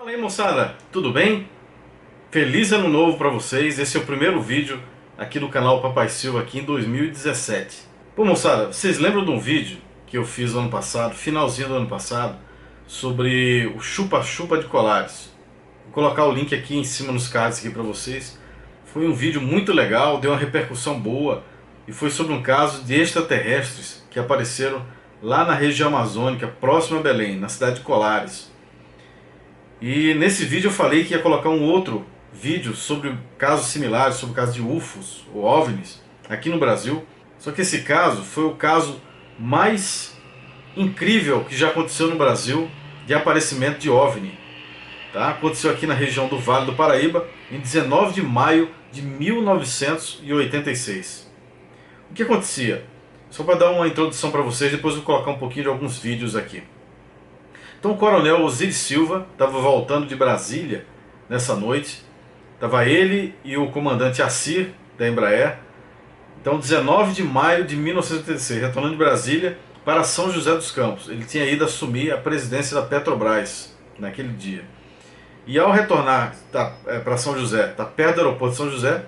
Fala aí, moçada, tudo bem? Feliz ano novo para vocês. Esse é o primeiro vídeo aqui do canal Papai Silva aqui em 2017. Pô, moçada, vocês lembram de um vídeo que eu fiz no ano passado, finalzinho do ano passado, sobre o chupa-chupa de colares? Vou colocar o link aqui em cima nos cards aqui para vocês. Foi um vídeo muito legal, deu uma repercussão boa e foi sobre um caso de extraterrestres que apareceram lá na região amazônica, próximo a Belém, na cidade de Colares. E nesse vídeo eu falei que ia colocar um outro vídeo sobre casos similares, sobre o caso de UFOs ou OVNIs aqui no Brasil. Só que esse caso foi o caso mais incrível que já aconteceu no Brasil de aparecimento de OVNI. Tá? Aconteceu aqui na região do Vale do Paraíba em 19 de maio de 1986. O que acontecia? Só para dar uma introdução para vocês, depois eu vou colocar um pouquinho de alguns vídeos aqui. Então o coronel Osiris Silva estava voltando de Brasília nessa noite. Estava ele e o comandante Assir, da Embraer. Então 19 de maio de 1986, retornando de Brasília para São José dos Campos. Ele tinha ido assumir a presidência da Petrobras naquele dia. E ao retornar para São José, perto do aeroporto de São José,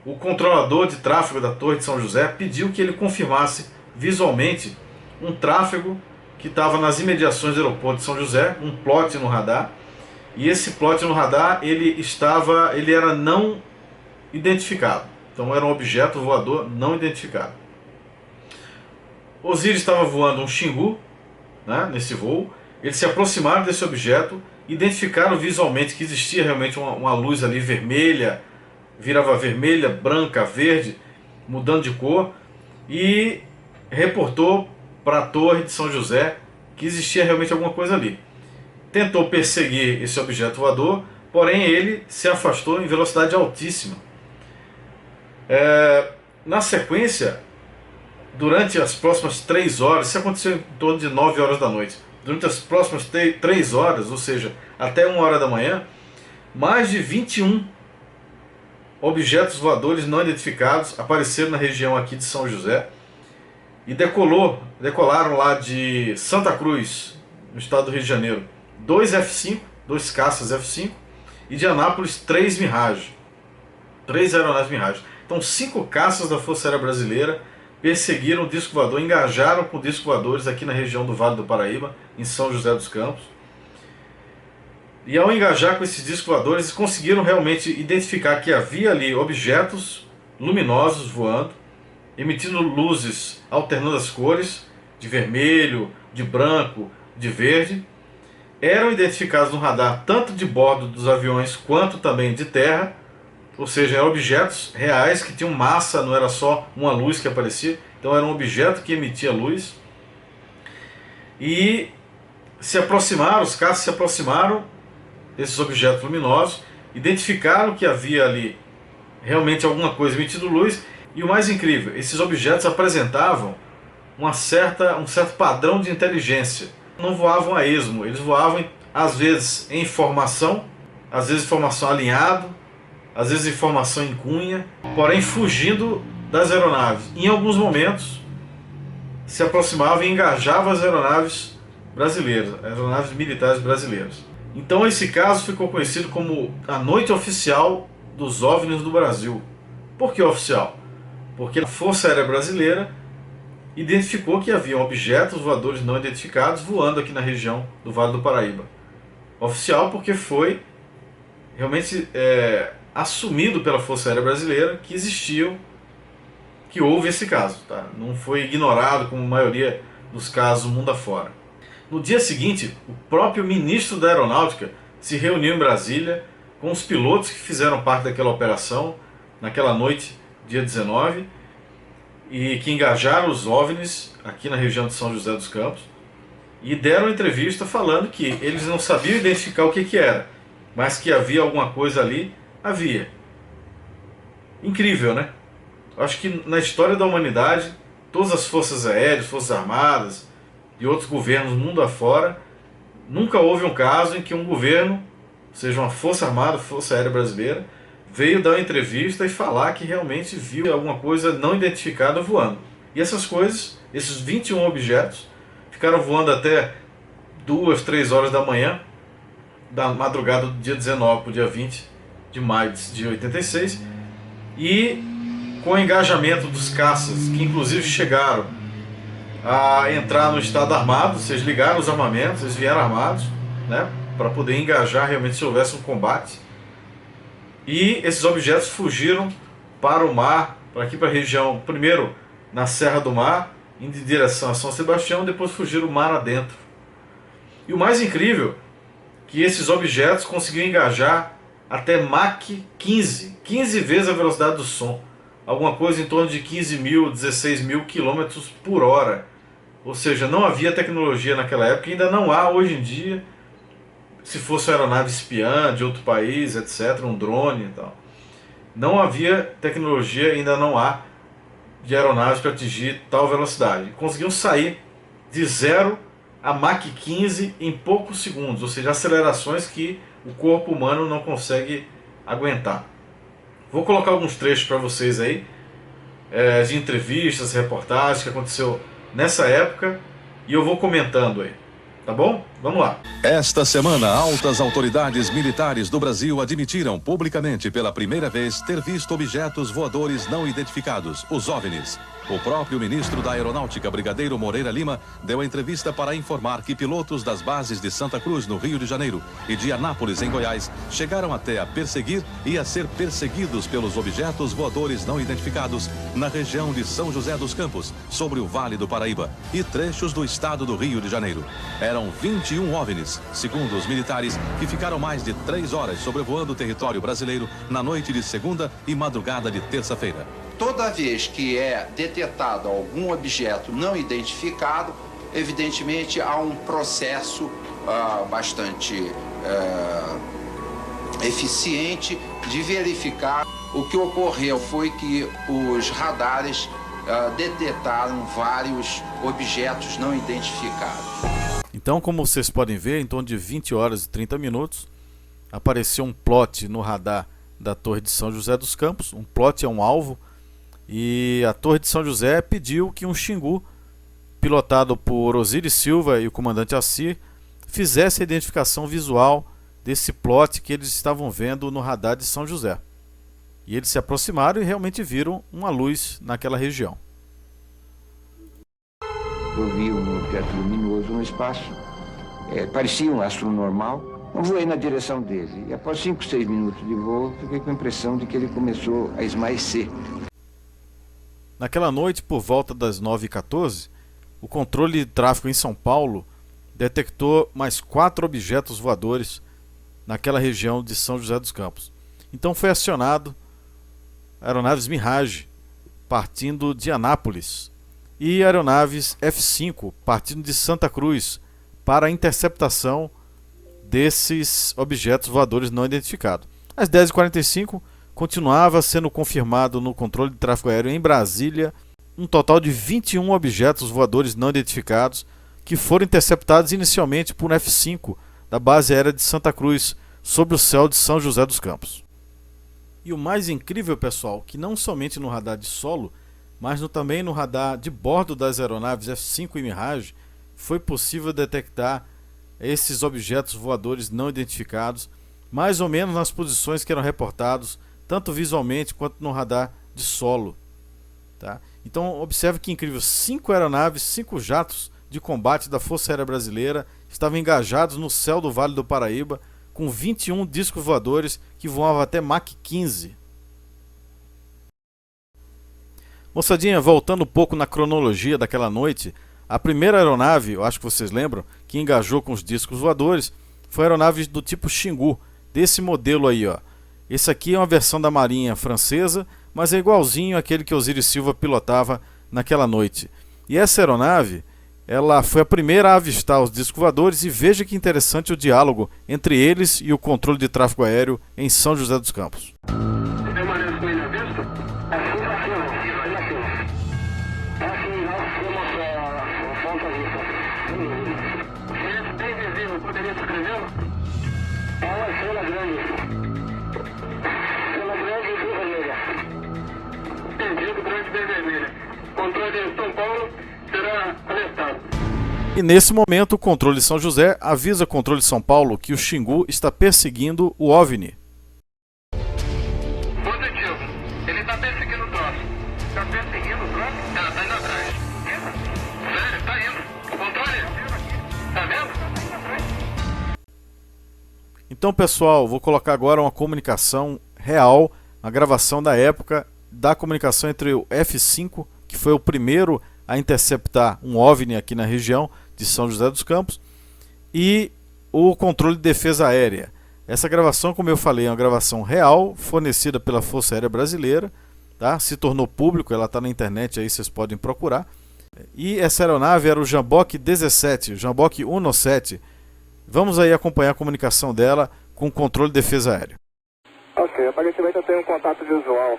o controlador de tráfego da Torre de São José pediu que ele confirmasse visualmente um tráfego que estava nas imediações do aeroporto de São José, um plot no radar, e esse plot no radar ele era não identificado, então era um objeto voador não identificado. Osiris estava voando um Xingu, né, nesse voo. Eles se aproximaram desse objeto, identificaram visualmente que existia realmente uma luz ali vermelha, virava vermelha, branca, verde, mudando de cor, e reportou para a Torre de São José que existia realmente alguma coisa ali. Tentou perseguir esse objeto voador, porém ele se afastou em velocidade altíssima. Na sequência, durante as próximas 3 horas, isso aconteceu em torno de 9 horas da noite, durante as próximas 3 horas, ou seja, até 1 hora da manhã, mais de 21 objetos voadores não identificados apareceram na região aqui de São José e decolaram lá de Santa Cruz, no estado do Rio de Janeiro, 2 F-5, 2 caças F-5, e de Anápolis 3 Mirage, 3 aeronaves Mirage. Então 5 caças da Força Aérea Brasileira perseguiram o disco voador, engajaram com discos voadores aqui na região do Vale do Paraíba, em São José dos Campos. E ao engajar com esses discos voadores, eles conseguiram realmente identificar que havia ali objetos luminosos voando, emitindo luzes alternando as cores, de vermelho, de branco, de verde. Eram identificados no radar tanto de bordo dos aviões quanto também de terra, ou seja, eram objetos reais que tinham massa, não era só uma luz que aparecia, então era um objeto que emitia luz. E se aproximaram, os caças se aproximaram desses objetos luminosos, identificaram que havia ali realmente alguma coisa emitindo luz. E o mais incrível, esses objetos apresentavam um certo padrão de inteligência. Não voavam a esmo, eles voavam às vezes em formação, às vezes em formação alinhado, às vezes em formação em cunha, porém fugindo das aeronaves. Em alguns momentos se aproximavam e engajavam as aeronaves brasileiras, aeronaves militares brasileiras. Então esse caso ficou conhecido como a noite oficial dos OVNIs do Brasil. Por que oficial? Porque a Força Aérea Brasileira identificou que haviam objetos voadores não identificados voando aqui na região do Vale do Paraíba. Oficial porque foi realmente assumido pela Força Aérea Brasileira que que houve esse caso. Tá? Não foi ignorado como a maioria dos casos mundo afora. No dia seguinte, o próprio ministro da Aeronáutica se reuniu em Brasília com os pilotos que fizeram parte daquela operação naquela noite, dia 19, e que engajaram os OVNIs aqui na região de São José dos Campos, e deram entrevista falando que eles não sabiam identificar o que era, mas que havia alguma coisa ali, havia. Incrível, né? Acho que na história da humanidade, todas as forças aéreas, forças armadas e outros governos mundo afora, nunca houve um caso em que um governo, seja uma força armada, força aérea brasileira, veio dar uma entrevista e falar que realmente viu alguma coisa não identificada voando. E essas coisas, esses 21 objetos, ficaram voando até 2, 3 horas da manhã, da madrugada do dia 19 para o dia 20 de maio de 86, e com o engajamento dos caças, que inclusive chegaram a entrar no estado armado, vocês ligaram os armamentos, eles vieram armados, né, para poder engajar realmente se houvesse um combate, e esses objetos fugiram para o mar, para aqui para a região, primeiro na Serra do Mar, indo em direção a São Sebastião, depois fugiram o mar adentro. E o mais incrível, que esses objetos conseguiam engajar até Mach 15, 15 vezes a velocidade do som, alguma coisa em torno de 15 mil, 16 mil quilômetros por hora. Ou seja, não havia tecnologia naquela época, ainda não há hoje em dia, se fosse uma aeronave espiã de outro país, etc., um drone e tal. Não havia tecnologia, ainda não há, de aeronaves para atingir tal velocidade. Conseguiam sair de 0 a Mach 15 em poucos segundos, ou seja, acelerações que o corpo humano não consegue aguentar. Vou colocar alguns trechos para vocês aí, de entrevistas, reportagens que aconteceu nessa época, e eu vou comentando aí, tá bom? Vamos lá. Esta semana, altas autoridades militares do Brasil admitiram publicamente pela primeira vez ter visto objetos voadores não identificados, os OVNIs. O próprio ministro da Aeronáutica, Brigadeiro Moreira Lima, deu entrevista para informar que pilotos das bases de Santa Cruz, no Rio de Janeiro, e de Anápolis, em Goiás, chegaram até a perseguir e a ser perseguidos pelos objetos voadores não identificados na região de São José dos Campos, sobre o Vale do Paraíba, e trechos do estado do Rio de Janeiro. Eram 21 OVNIs, segundo os militares, que ficaram mais de 3 horas sobrevoando o território brasileiro na noite de segunda e madrugada de terça-feira. Toda vez que é detectado algum objeto não identificado, evidentemente há um processo bastante eficiente de verificar. O que ocorreu foi que os radares detectaram vários objetos não identificados. Então, como vocês podem ver, em torno de 20 horas e 30 minutos, apareceu um plot no radar da Torre de São José dos Campos. Um plot é um alvo, e a Torre de São José pediu que um Xingu, pilotado por Osiris Silva e o comandante Assir, fizesse a identificação visual desse plot que eles estavam vendo no radar de São José. E eles se aproximaram e realmente viram uma luz naquela região. Eu vi um objeto luminoso no espaço, parecia um astro normal. Eu voei na direção dele e após 5, 6 minutos de voo, fiquei com a impressão de que ele começou a esmaecer. Naquela noite, por volta das 9h14, o controle de tráfego em São Paulo detectou mais 4 objetos voadores naquela região de São José dos Campos. Então foi acionado aeronaves Mirage, partindo de Anápolis, e aeronaves F-5, partindo de Santa Cruz, para a interceptação desses objetos voadores não identificados. Às 10h45, continuava sendo confirmado no controle de tráfego aéreo em Brasília um total de 21 objetos voadores não identificados que foram interceptados inicialmente por um F-5 da base aérea de Santa Cruz, sobre o céu de São José dos Campos. E o mais incrível, pessoal, que não somente no radar de solo, mas também no radar de bordo das aeronaves F-5 e Mirage, foi possível detectar esses objetos voadores não identificados, mais ou menos nas posições que eram reportados, tanto visualmente quanto no radar de solo. Tá? Então observe que incrível, 5 aeronaves, 5 jatos de combate da Força Aérea Brasileira estavam engajados no céu do Vale do Paraíba, com 21 discos voadores que voavam até Mach 15. Moçadinha, voltando um pouco na cronologia daquela noite, a primeira aeronave, eu acho que vocês lembram, que engajou com os discos voadores, foi a aeronave do tipo Xingu, desse modelo aí, ó. Esse aqui é uma versão da Marinha francesa, mas é igualzinho àquele que Osiris Silva pilotava naquela noite. E essa aeronave, ela foi a primeira a avistar os discos voadores, e veja que interessante o diálogo entre eles e o controle de tráfego aéreo em São José dos Campos. Controle de São Paulo será alertado. E nesse momento o controle de São José avisa o controle de São Paulo que o Xingu está perseguindo o OVNI. Positivo. Ele está perseguindo o troço. Está perseguindo o troço? Tá indo atrás. Sério, tá indo. Controle. Tá vendo? Então, pessoal, vou colocar agora uma comunicação real, uma gravação da época da comunicação entre o F-5, que foi o primeiro a interceptar um OVNI aqui na região de São José dos Campos, e o controle de defesa aérea. Essa gravação, como eu falei, é uma gravação real, fornecida pela Força Aérea Brasileira, tá? Se tornou público, ela está na internet, aí vocês podem procurar. E essa aeronave era o Jambok 17, o Jambok 17. Vamos aí acompanhar a comunicação dela com o controle de defesa aérea. Ok, aparentemente eu tenho um contato visual,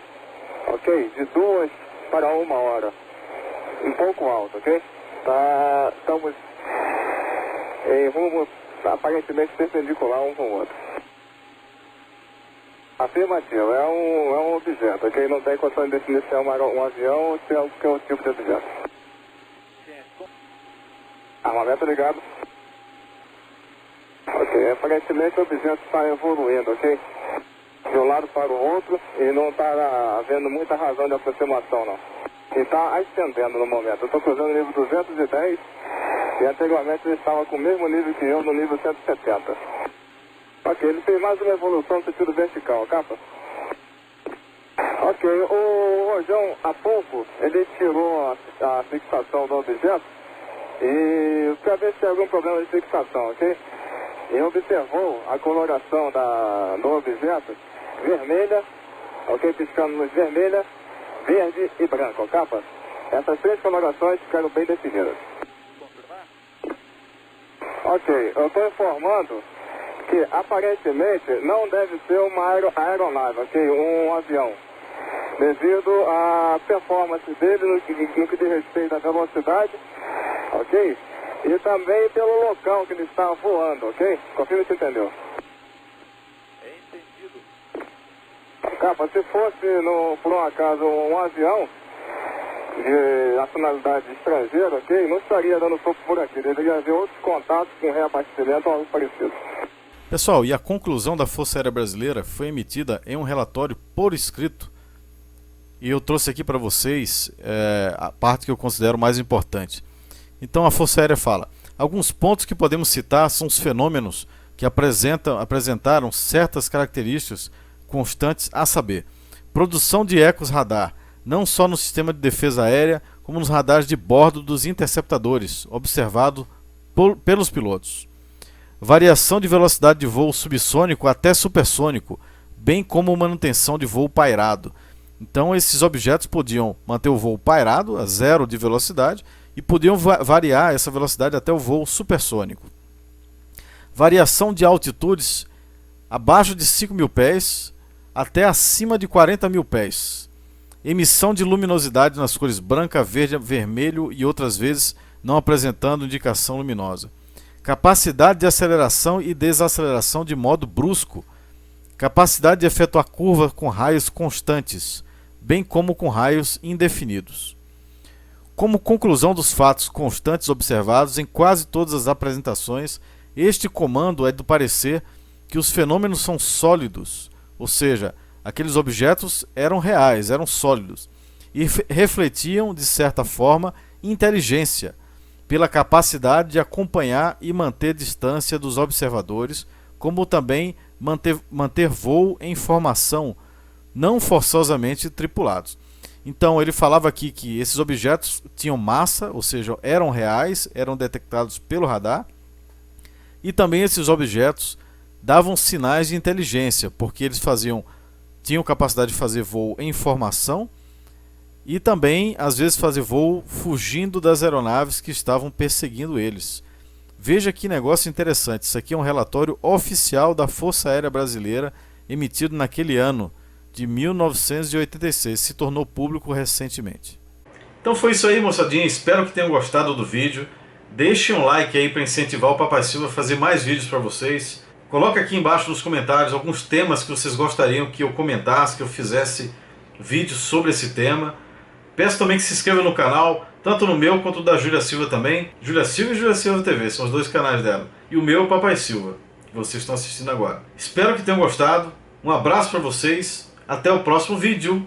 ok? De 2 para 1 hora, um pouco alto, ok? Estamos em rumo aparentemente perpendicular um com o outro. Afirmativo, é um objeto, ok? Não tem condição de definir se é um avião ou se é o tipo de objeto. Armamento ligado. Ok, aparentemente o objeto está evoluindo, ok? De um lado para o outro e não está havendo muita razão de aproximação, não. E está ascendendo no momento. Eu estou cruzando o nível 210 e anteriormente ele estava com o mesmo nível que eu no nível 170. Ok, ele fez mais uma evolução no sentido vertical, capa? Ok, o Rojão, há pouco, ele tirou a fixação do objeto e para ver se tem algum problema de fixação, ok? E observou a coloração do objeto vermelha, ok, piscando luz vermelha, verde e branco, capa? Essas 3 colorações ficaram bem definidas. Ok, eu estou informando que aparentemente não deve ser uma aeronave, ok, um avião, devido à performance dele no que diz respeito à velocidade, ok? E também pelo local que ele está voando, ok? Confirma se entendeu. Capa, se fosse, por um acaso, um avião de nacionalidade estrangeira, ok? Não estaria dando soco por aqui. Deveria haver outros contatos com reabastecimento ou algo parecido. Pessoal, e a conclusão da Força Aérea Brasileira foi emitida em um relatório por escrito. E eu trouxe aqui para vocês a parte que eu considero mais importante. Então a Força Aérea fala: alguns pontos que podemos citar são os fenômenos que apresentaram certas características constantes, a saber, produção de ecos radar, não só no sistema de defesa aérea, como nos radares de bordo dos interceptadores, observado pelos pilotos. Variação de velocidade de voo subsônico até supersônico, bem como manutenção de voo pairado. Então esses objetos podiam manter o voo pairado a 0 de velocidade e podiam variar essa velocidade até o voo supersônico. Variação de altitudes abaixo de 5.000 pés até acima de 40.000 pés. Emissão de luminosidade nas cores branca, verde, vermelho e outras vezes não apresentando indicação luminosa. Capacidade de aceleração e desaceleração de modo brusco. Capacidade de efetuar curva com raios constantes, bem como com raios indefinidos. Como conclusão dos fatos constantes observados em quase todas as apresentações, este comando é do parecer que os fenômenos são sólidos, ou seja, aqueles objetos eram reais, eram sólidos, e refletiam, de certa forma, inteligência, pela capacidade de acompanhar e manter distância dos observadores, como também manter voo em formação, não forçosamente tripulados. Então ele falava aqui que esses objetos tinham massa, ou seja, eram reais, eram detectados pelo radar, e também esses objetos davam sinais de inteligência, porque eles tinham capacidade de fazer voo em formação e também, às vezes, fazer voo fugindo das aeronaves que estavam perseguindo eles. Veja que negócio interessante, isso aqui é um relatório oficial da Força Aérea Brasileira, emitido naquele ano de 1986, se tornou público recentemente. Então foi isso aí, moçadinha, espero que tenham gostado do vídeo. Deixem um like aí para incentivar o Papai Silva a fazer mais vídeos para vocês. Coloque aqui embaixo nos comentários alguns temas que vocês gostariam que eu comentasse, que eu fizesse vídeos sobre esse tema. Peço também que se inscreva no canal, tanto no meu quanto da Júlia Silva também. Júlia Silva e Júlia Silva TV, são os dois canais dela. E o meu, Papai Silva, que vocês estão assistindo agora. Espero que tenham gostado. Um abraço para vocês. Até o próximo vídeo.